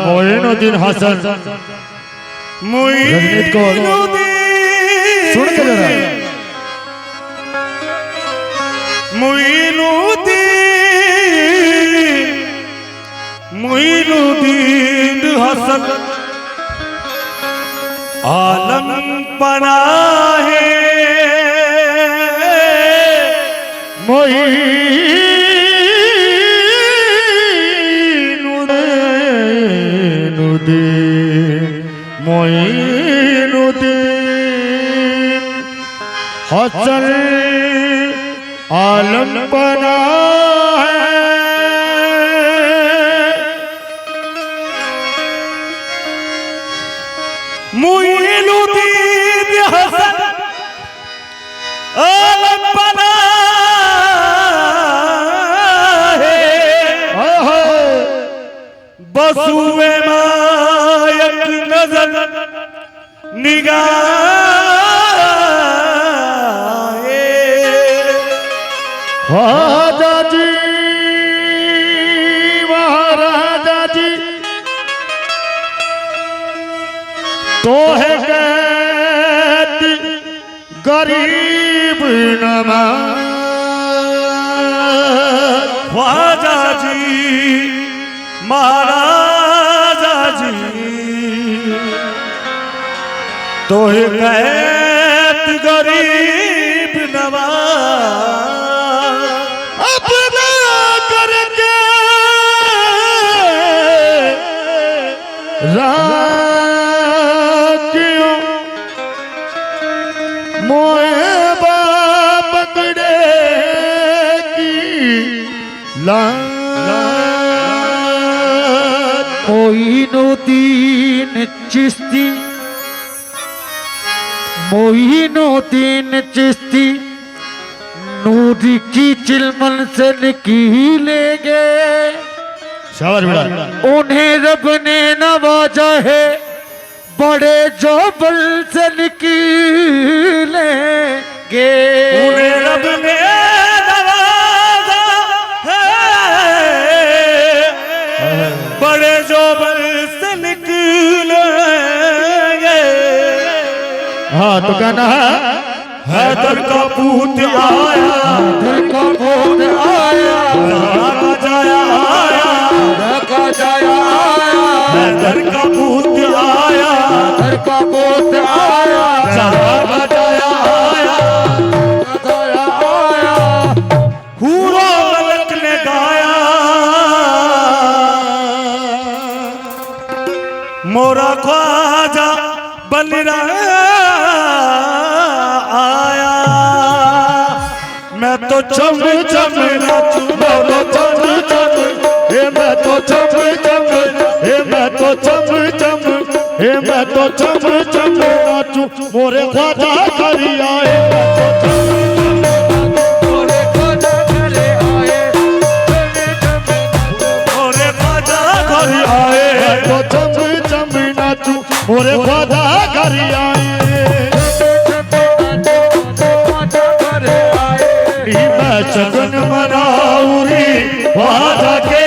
मोइनुद्दीन हसन रजनीत को सुन के जरा मोइनुद्दीन हसन आलम पना है मोइनुद्दीन हसन आलम बना है मोइनुद्दीन हसन आलम बना है बसुए मायक नजर निगाहे ख्वाजा जी महाराजा जी तो है कहती गरीब नवाज ख्वाजा जी महाराजा जी तो है कहत गरीब नवाज अपना करके राखियों मोए पकड़े की मोइनुद्दीन चिश्ती मोइनुद्दीन चिश्ती नूर की चिलमन से निकलेंगे शाबाश बेटा उन्हें रब ने नवाजा है बड़े जोबल से निकलेंगे उन्हें रब ने नवाजा है बड़े जोबल से निकलेंगे हाँ तो कहना है हैदर का पूत आया हैदर का पूत आया जाया आया हैदर का पूत आया हैदर का पूत आया बजाया आया हूरो मलक ने गाया मोरा ख्वाजा बन रहा आया मैं तो चम चम नाचूं बोलो चम चम हे मैं तो चम चम हे मैं तो चम चम हे मैं तो चम चम नाचूं मोरे ख्वाजा करी आए मोरे मोरे ख्वाजा घर आए मैं चगन मनाऊरी ख्वाजा के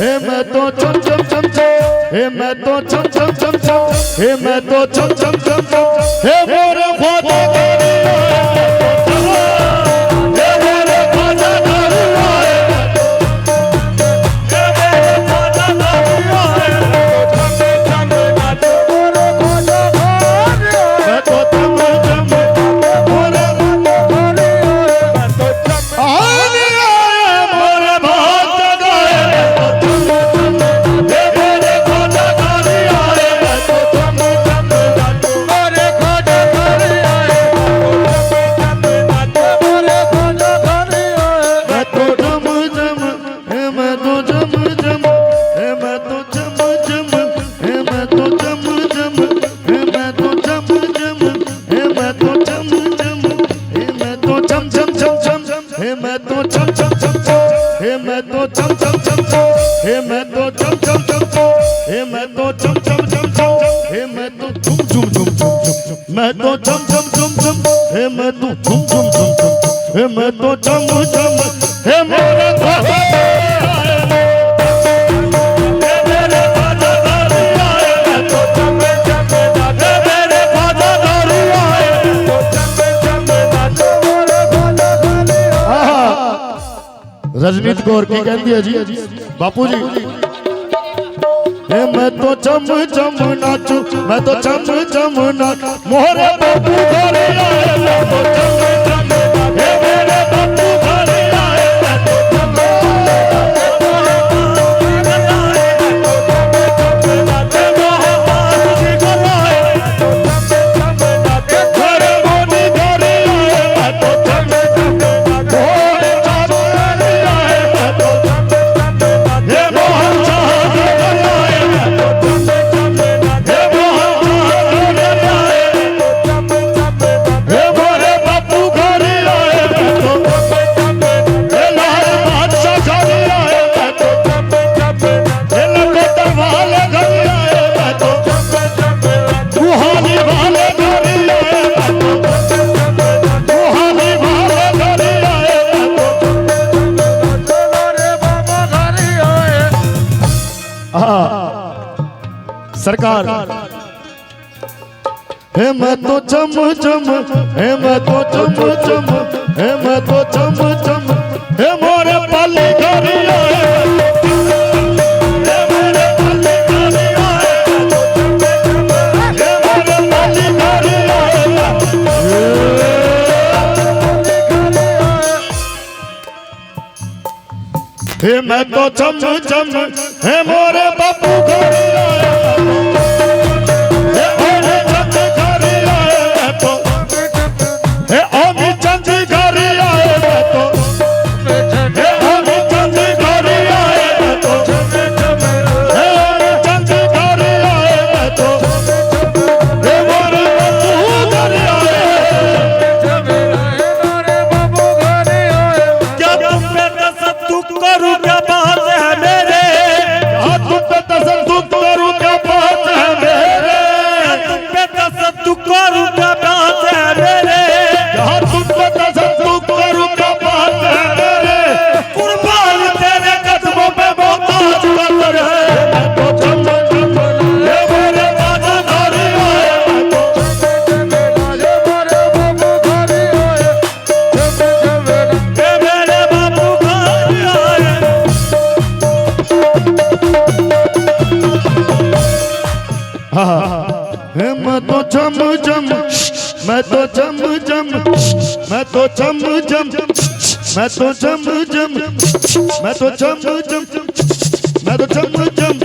मैं तो चम चम चम चम मैं तो चम चम चम चम मैं तो चम चम चम चम मोरे ख्वाजा मैं तो चम चम चम चम मैं तो झुम झुम झुम झुम मैं तो चम चम मोरे रजनीत कौर की कहती है जी बापू जी मैं तो चम चम नाचू मैं तो चम चम नाच मोरे बापू घर आए मैं तो चम चम मेरे बापू घर आए मैं तो चम सरकार मैं तो चम चम मैं तो चम चम मैं तो चम चम मोरे पाले घर आए मोरे पाले घर आए मोरे पाले घर आए मैं तो चम चम मोरे बापू घर आए करूं क्या मैं तो चम चम, मैं तो चम चम, मैं तो चम चम, मैं तो चम चम, मैं तो चम चम, मैं तो चम चम,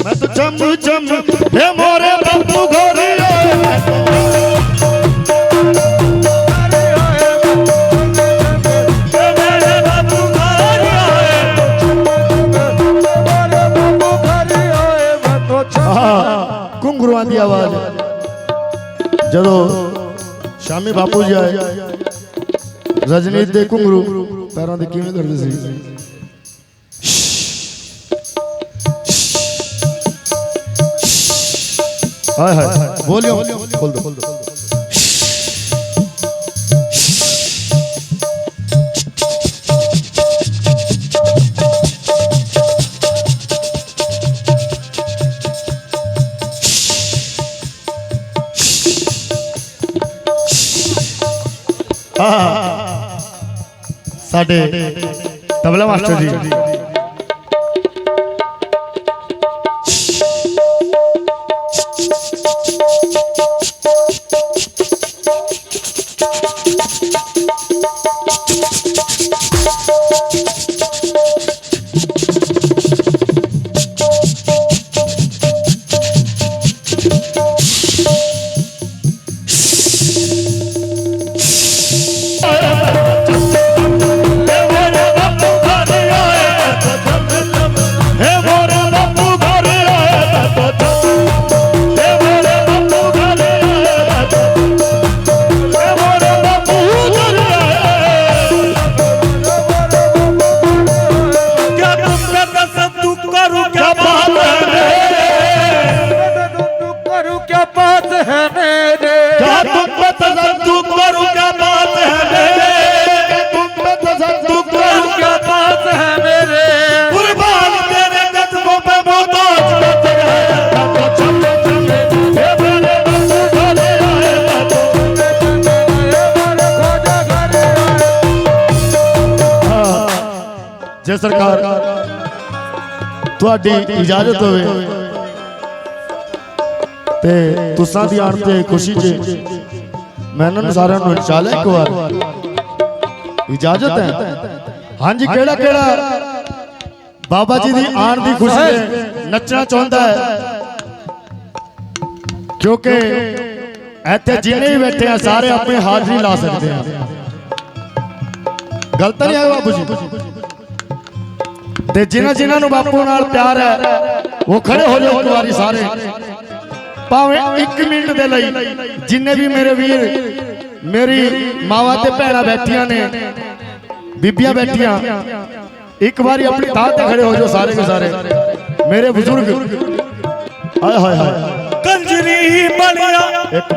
मैं तो चम चम, हे मोरे बापू घरे आए। घुंघरुआं दी आवाज जदों शामी बापू जी आए रजनीत दे घुंघरू पैरों दे किवें करदे सी। हाय हाय वॉल्यूम खोल दो। साडे तबला मास्टर जी जे सरकार तुहाडी इजाजत होवे ते तुसां दी आण ते खुशी च मैं इन्हां सारिआं नूं इंशाअल्लाह एक बार इजाजत है। हाँ जी केड़ा केड़ा बाबा जी दी आण दी खुशी में नचना चाहता है क्योंकि इत्थे जिन्ने भी बैठे हैं सारे अपनी हाजरी ला सकते हैं। गलत नहीं है बाबू जी ते जिन्हां नूं बापू नाल प्यार है वो खड़े हो जाओ एक बारी सारे भावें 1 मिनट दे लई जिन्ने भी मेरे वीर मेरी मावा ते भैणां बैठियां ने बीबियां बैठियां एक बारी अपनी थां ते खड़े हो जाओ सारे के सारे मेरे बुजुर्ग। हाय हाय हाय कंजरी बनिया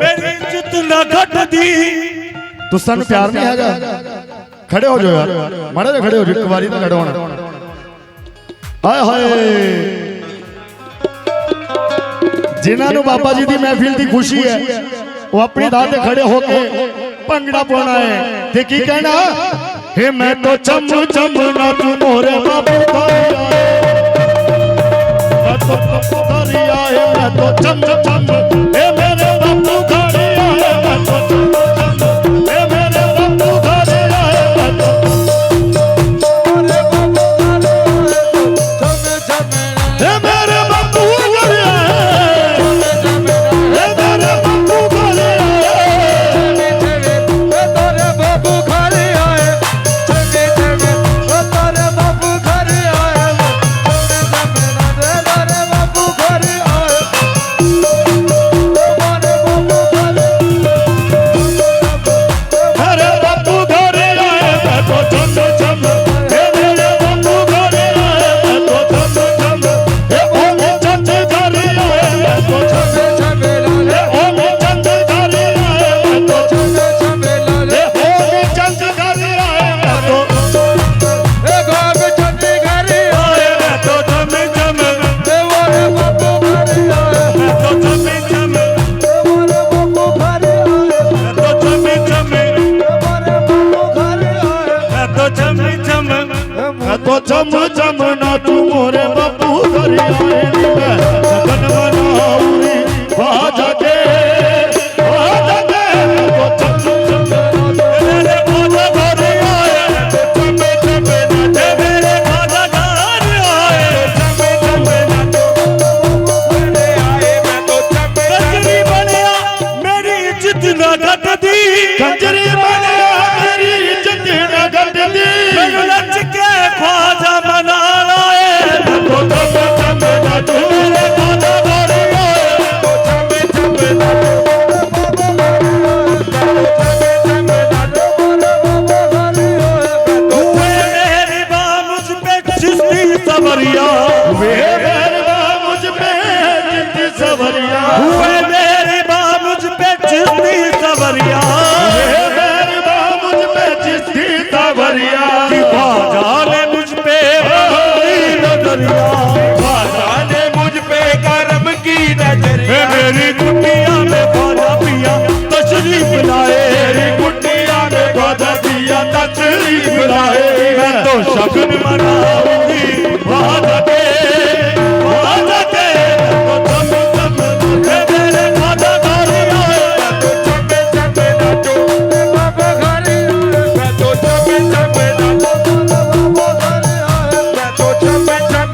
मेरी इज्जत ना घटदी तुसां नूं प्यार नहीं हैगा खड़े हो जाओ यार माड़े जे खड़े हो जाओ एक बारी तां खड़े होना। हाय हाय जिन्हां नूं बाबा जी दी महफिल दी खुशी है वो अपनी दां ते खड़े होके भंगड़ा पाना है ते की कहना हे मैं तो चम चम नाचू मोरे बाबू दरिया मैं तो दरिया है मैं तो चम चम हे मेरे बाबू दरिया है मैं तो चम चम हे मेरे बाबू दरिया है मैं तो हे मेरे बाबू दरिया तो चम चम नाचू मोरे बापू दरिया लगन मनाऊरी बाजा के वे मेहरबा मुझ पे जितनी सवरिया हुए मेरी माँ मुझ पे जितनी सवरिया वे मेहरबा मुझ पे जितनी सवरिया कि ख्वाजा ने मुझ पे नजरिया ख्वाजा ने मुझ पे करम की नजरिया मेरी कुटिया में ख्वाजा पिया तशरीफ लाए मेरी कुटिया में ख्वाजा पिया तशरीफ लाए मैं तो शगन मनाऊंगी वहाँ जाके मेरे ख्वाजा गारी आए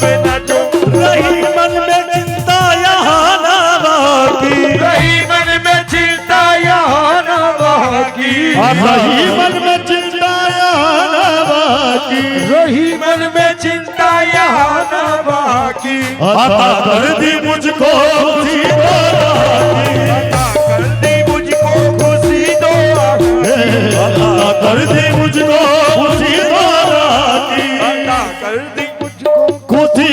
रही मन में चिंता यहाँ ना बाकी रही मन में चिंता यहाँ न बाकी रही मन में चिंता ना बाकी रही मन में चिंता यहाँ न बाकी अता कर दी मुझको खुशी अता कर दी मुझको खुशी दो अता कर दी मुझको खुशी की अता कर दी मुझको खुशी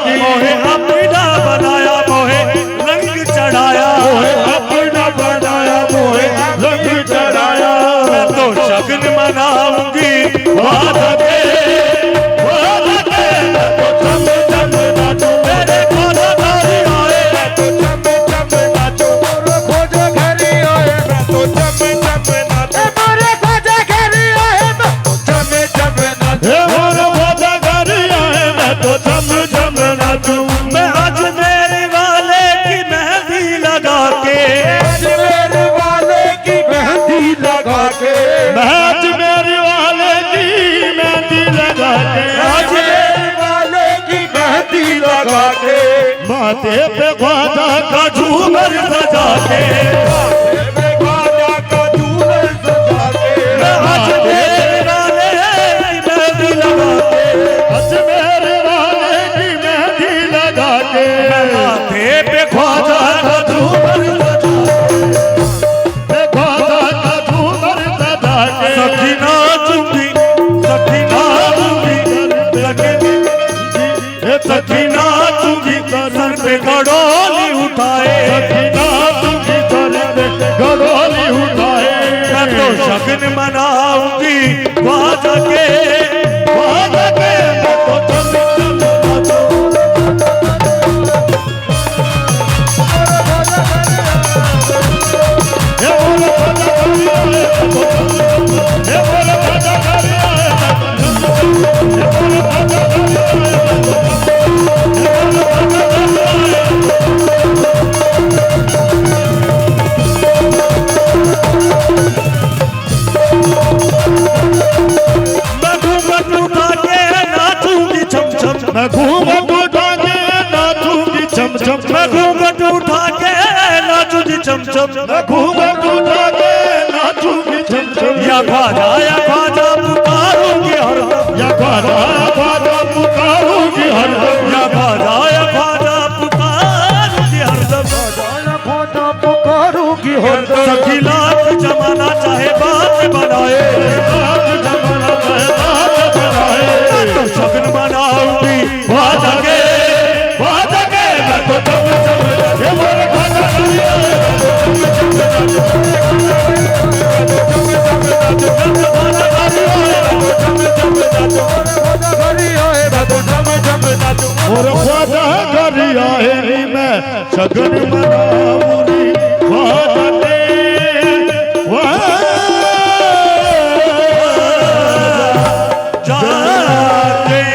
की मोहे अपना बनाया मोहे रंग चढ़ाया अपना बनाया मोहे रंग चढ़ाया मैं तो शगन मनाऊंगी बात के तो चम चम नाचो मेरे ख्वाजा गारी आए तो चम चम नाचो मोरे खोजा घरी आए मैं तो चम चम नाचो मोरे खोजा घरी आए मैं तो चम चम नाचो हे मोर ख्वाजा घर आए मैं तो चम चम नाचूं मैं आज मेरे वाले की मेहंदी लगा के मेरे वाले की मेहंदी लगा के मैच मेरे वाले की मेहंदी लगा के आज मेरे वाले की मेहंदी लगा के माथे पे ख्वाजा का झूमर सजा के मेरे ख्वाजा का झूमर सजा के मैं आज मेरे वाले की मेहंदी लगा के आज मेरे वाले की मेहंदी लगा के माथे पे ख्वाजा ख्वाजा का झूमर सजा के ख्वाजा का झूमर सजा के सखी नाचूंगी सखी नाचूंगी सखी नाचूंगी सर पे गड़ोली उठाए गड़ोली उठाए मैं तो शगन मनाऊंगी वहाँ जाके मैं तो चम चम नाचूं हे बोलो ख्वाजा घर आए हे बोलो ख्वाजा घर आए हे बोलो ख्वाजा मैं घूंघट उठा के नाचूंगी छम छम मैं घूंघट उठा के नाचूंगी छम छम मैं घूंघट उठा के नाचूंगी छम छम मैं घूंघट उठा के नाचूंगी छम छम या ख्वाजा पुकारूंगी हरदम या ख्वाजा ख्वाजा पुकारूंगी हरदम या ख्वाजा पुकारूंगी हरदम खोजा पुकारूंगी हरदम सखी लाख जमाना चाहे बात बनाए आज जमाना चाहे बात बनाए तो शगन मनाऊंगी वहाँ जाके मैं तो चम चम हे मोरे ख्वाजा घर आए मोर ख्वाजा घर आए मैं शगन मनाऊंगी ख्वाजा